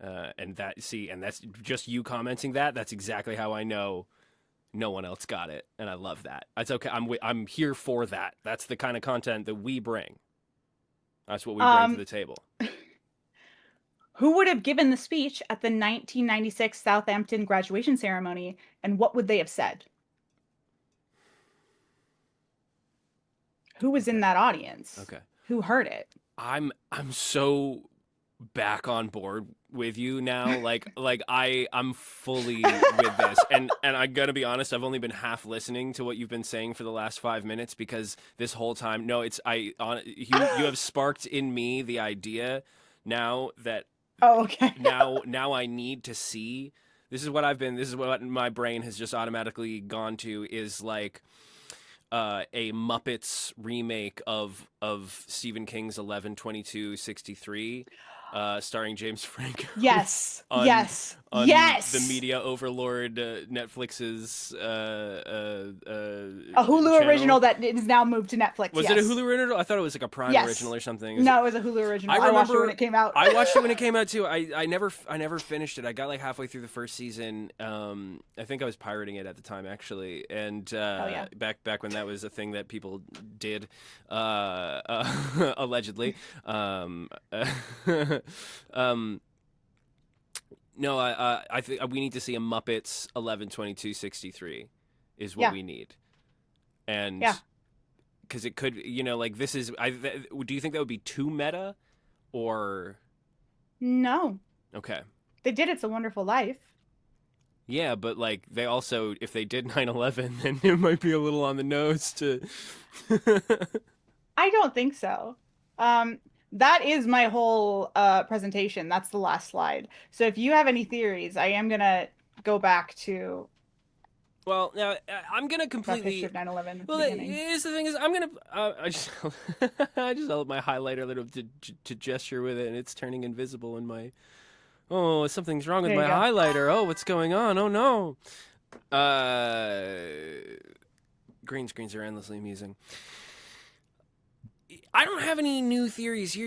And that's just you commenting that. That's exactly how I know no one else got it, and I love that. That's okay. I'm here for that. That's the kind of content that we bring. That's what we bring to the table. Who would have given the speech at the 1996 Southampton graduation ceremony, and what would they have said? Who was in that audience? Okay. Who heard it? I'm so back on board with you now. I'm fully with this, and I'm gonna be honest, I've only been half listening to what you've been saying for the last 5 minutes, because this whole time, you have sparked in me the idea now that okay. now I need to see. This is what my brain has just automatically gone to, is like a Muppets remake of Stephen King's 11/22/63, starring James Franco. Yes. on Yes. The media overlord Netflix's a Hulu channel. Original that is now moved to Netflix. Was it a Hulu original? I thought it was like a Prime original or something. No, it was a Hulu original. I watched it when it came out. I watched it when it came out too. I never finished it. I got like halfway through the first season. I think I was pirating it at the time, actually, and back when that was a thing that people did, allegedly. No, I think we need to see a Muppets 11/22/63 is what we need, and because it could, this is. Do you think that would be too meta, or no? Okay, they did It's a Wonderful Life. Yeah, but like they also, if they did 9/11, then it might be a little on the nose to. I don't think so. That is my whole presentation. That's the last slide. So if you have any theories, I am gonna go back to. Well, now I'm gonna completely. Picture of 9/11. Well, here's the thing: is I'm gonna. I just held my highlighter little to gesture with it, and it's turning invisible in my. Oh, something's wrong with my highlighter. Oh, what's going on? Oh no. Green screens are endlessly amusing. I don't have any new theories here.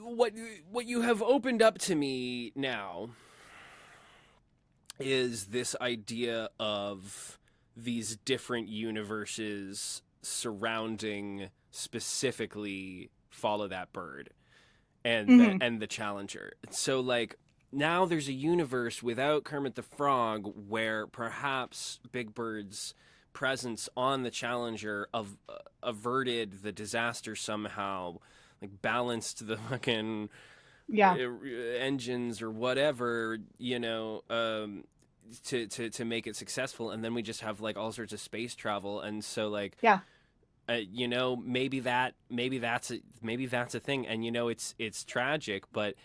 What you have opened up to me now is this idea of these different universes surrounding specifically Follow That Bird and the Challenger. So like now there's a universe without Kermit the Frog where perhaps Big Bird's presence on the Challenger averted the disaster somehow, like balanced the fucking engines or whatever, to make it successful, and then we just have like all sorts of space travel, and so like maybe that's a thing, and it's tragic, but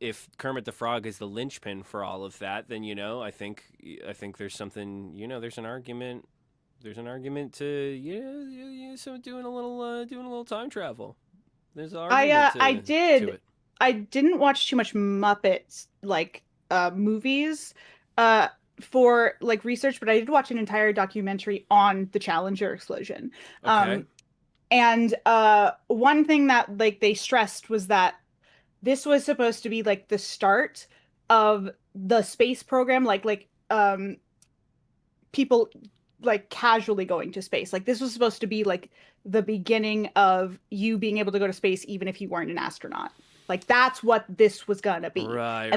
if Kermit the Frog is the linchpin for all of that, then I think there's something, there's an argument. There's an argument to so doing a little time travel. There's an argument to it. I didn't watch too much Muppets movies for like research, but I did watch an entire documentary on the Challenger explosion. Okay. And one thing that like they stressed was that this was supposed to be like the start of the space program, people like casually going to space. Like this was supposed to be like the beginning of you being able to go to space even if you weren't an astronaut. Like that's what this was gonna be. Right.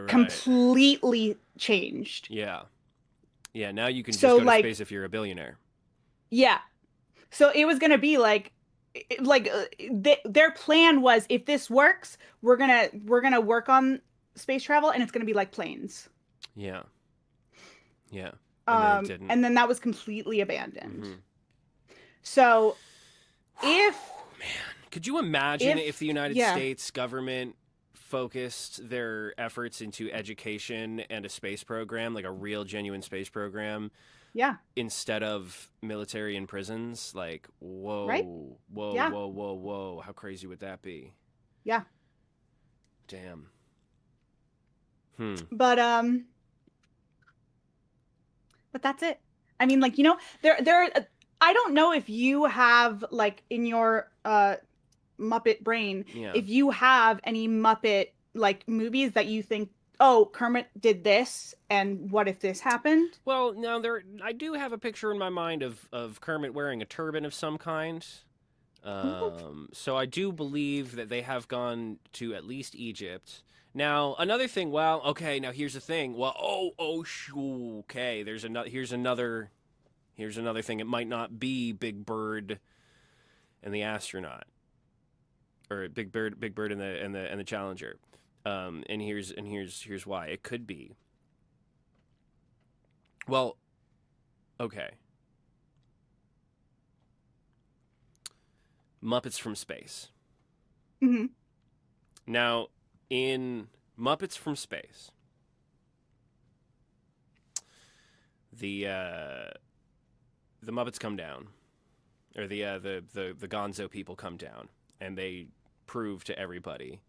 Completely changed. Yeah. Now you can just go to space if you're a billionaire. Yeah. So it was gonna be their plan was, if this works, we're gonna work on space travel, and it's gonna be like planes. Yeah. And then that was completely abandoned. So if Could you imagine if the United yeah. States government focused their efforts into education and a space program, like a real, genuine space program, Yeah. instead of military and prisons? Like, whoa, Right? whoa, Yeah. whoa, whoa, whoa. How crazy would that be? Yeah. Damn. But that's it. I mean, like, you know, there I don't know if you have, like, in your Muppet brain, Yeah. if you have any Muppet, like, movies that you think, oh, Kermit did this, and what if this happened? Well, now I do have a picture in my mind of Kermit wearing a turban of some kind. So I do believe that they have gone to at least Egypt. Now, another thing, well, okay, now here's the thing. Well, okay, here's another thing. It might not be Big Bird and the astronaut, or Big Bird and the Challenger. And here's why. It could be. Well, okay. Muppets from Space. Mm-hmm. Now, in Muppets from Space, the Muppets come down, or the Gonzo people come down, and they prove to everybody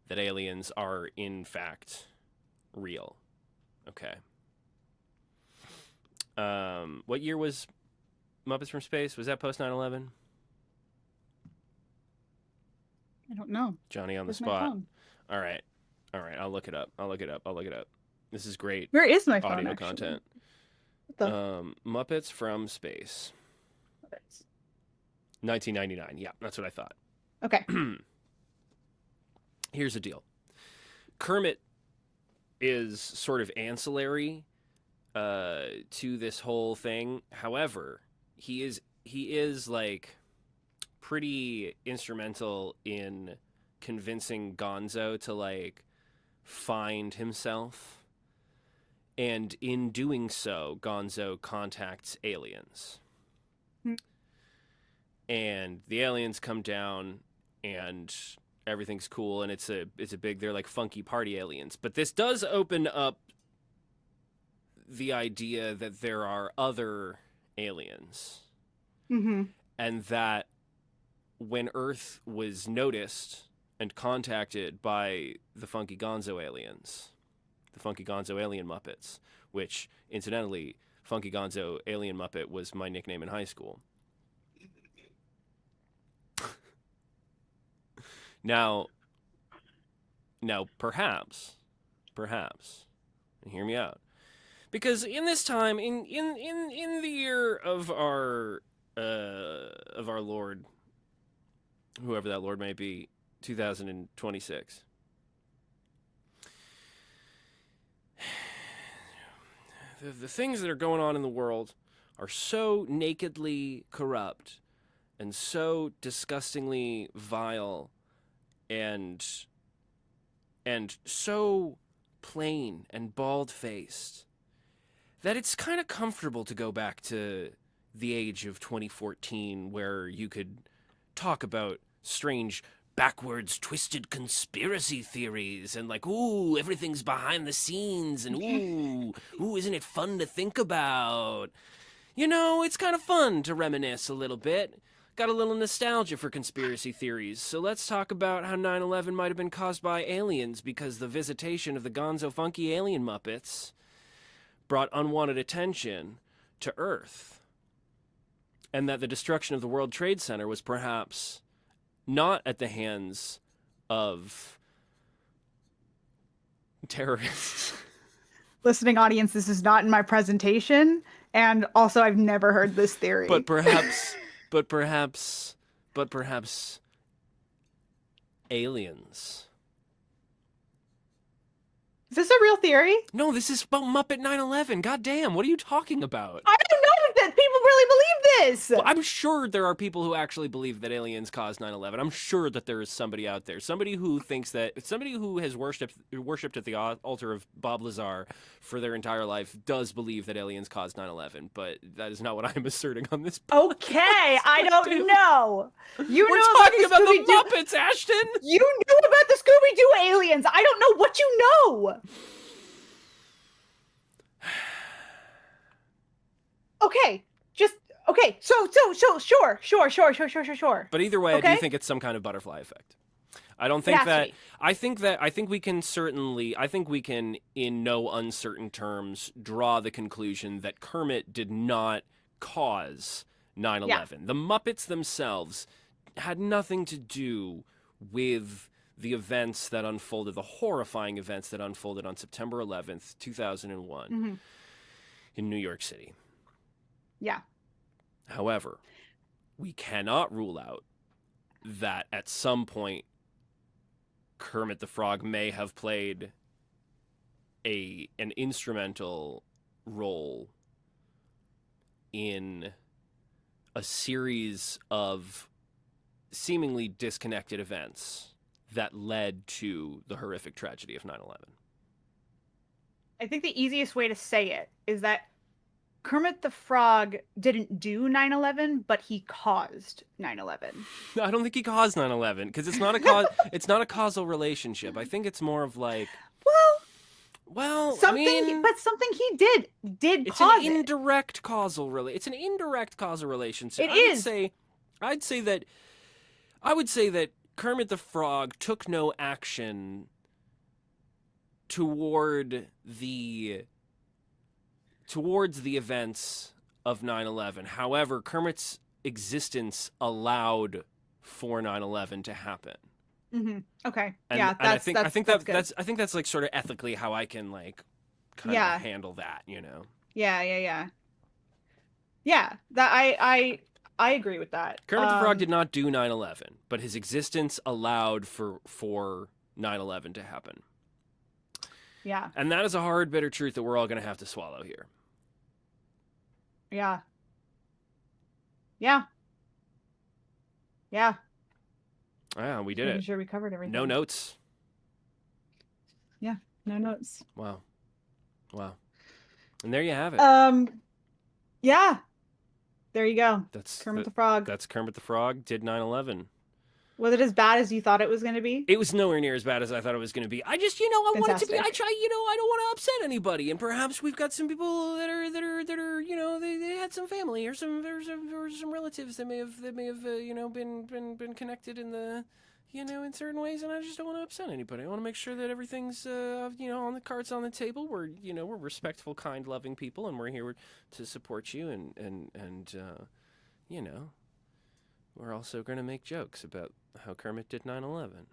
that aliens are in fact real. Okay. What year was Muppets from Space? Was that post 9/11? I don't know. Johnny on the Where's my spot. phone? All right. I'll look it up. This is great Where is my phone, audio actually? content. What the Muppets from Space. 1999. Yeah, that's what I thought. Okay. Here's the deal. Kermit is sort of ancillary to this whole thing. However, he is like pretty instrumental in convincing Gonzo to, like, find himself. And in doing so, Gonzo contacts aliens. And the aliens come down, and everything's cool, and it's a big, they're like funky party aliens. But this does open up the idea that there are other aliens. Mm-hmm. And that when Earth was noticed and contacted by the Funky Gonzo aliens, the Funky Gonzo alien Muppets, which, incidentally, Funky Gonzo alien Muppet was my nickname in high school. Now, perhaps, and hear me out, because in this time, in the year of our Lord, whoever that Lord may be, 2026. The things that are going on in the world are so nakedly corrupt and so disgustingly vile and so plain and bald-faced that it's kind of comfortable to go back to the age of 2014, where you could talk about strange, backwards, twisted conspiracy theories and, like, ooh, everything's behind the scenes, and ooh, isn't it fun to think about? You know, it's kind of fun to reminisce a little bit. Got a little nostalgia for conspiracy theories, so let's talk about how 9/11 might have been caused by aliens, because the visitation of the Gonzo Funky alien Muppets brought unwanted attention to Earth. And that the destruction of the World Trade Center was perhaps not at the hands of terrorists. Listening audience, this is not in my presentation, and also I've never heard this theory. But perhaps aliens. Is this a real theory? No, this is about Muppet 9/11. God damn, what are you talking about? I don't know that people really believe this. Well, I'm sure there are people who actually believe that aliens caused 9/11. I'm sure that there is somebody out there, somebody who has worshipped at the altar of Bob Lazar for their entire life does believe that aliens caused 9/11. But that is not what I'm asserting on this. Okay, I don't know. We're talking about the Muppets, Ashton. You knew about the Scooby-Doo aliens. I don't know what you know. Okay, so sure. But either way, I do think it's some kind of butterfly effect. I don't think that. I think we can, in no uncertain terms, draw the conclusion that Kermit did not cause 9/11. Yeah. The Muppets themselves had nothing to do with the events that unfolded, the horrifying events that unfolded on September 11th, 2001, in New York City. Yeah. However, we cannot rule out that at some point Kermit the Frog may have played an instrumental role in a series of seemingly disconnected events that led to the horrific tragedy of 9/11. I think the easiest way to say it is that Kermit the Frog didn't do 9/11, but he caused 9/11. I don't think he caused 9/11 because it's not a causal relationship. I think it's more of like, something, but something he did it's cause an indirect causal It's an indirect causal relationship. I would say that Kermit the Frog took no action towards the events of 9/11. However, Kermit's existence allowed for 9/11 to happen. Mm-hmm. Okay. And, yeah, I think that's like sort of ethically how I can like kind of handle that, you know. Yeah. That I agree with that. Kermit the Frog did not do 9/11, but his existence allowed for 9/11 to happen. Yeah. And that is a hard, bitter truth that we're all going to have to swallow here. Yeah. Yeah, we did it. I'm sure we covered everything. No notes. Yeah, no notes. Wow. And there you have it. Yeah. There you go. That's Kermit the Frog. That's Kermit the Frog did 9/11. Was it as bad as you thought it was going to be? It was nowhere near as bad as I thought it was going to be. I just, I want it to be. I don't want to upset anybody, and perhaps we've got some people that are, they had some family or some relatives that may have, been connected in the, in certain ways, and I just don't want to upset anybody. I want to make sure that everything's, on the cards on the table. We're respectful, kind, loving people, and we're here to support you, and we're also going to make jokes about how Kermit did 9/11.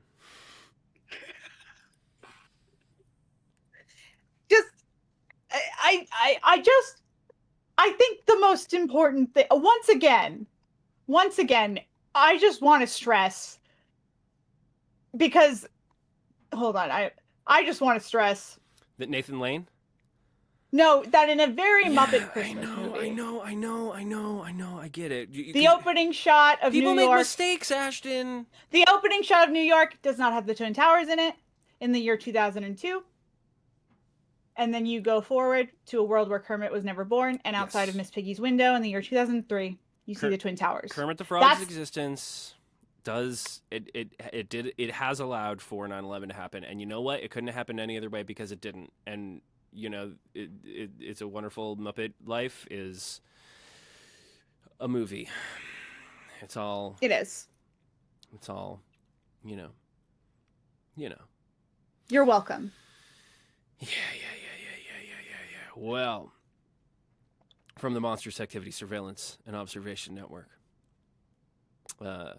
I think the most important thing, once again, I just want to stress, because, hold on, I just want to stress that Nathan Lane? No, that in a very Muppet Christmas movie. I know, I get it. The opening shot of New York... People make mistakes, Ashton! The opening shot of New York does not have the Twin Towers in it in the year 2002. And then you go forward to a world where Kermit was never born, and outside of Miss Piggy's window in the year 2003, you see the Twin Towers. Kermit the Frog's existence it has allowed for 9/11 to happen, and you know what? It couldn't have happened any other way because it didn't. And It's a Wonderful Muppet Life is a movie. It is. It's all, You're welcome. Yeah. Well, from the Monstrous Activity Surveillance and Observation Network, I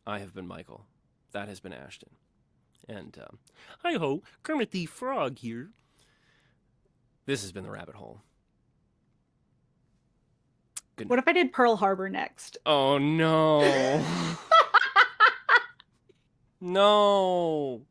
have been Michael. That has been Ashton. And, hi-ho, Kermit the Frog here. This has been The Rabbit Hole. Good night. What if I did Pearl Harbor next? Oh, no. No.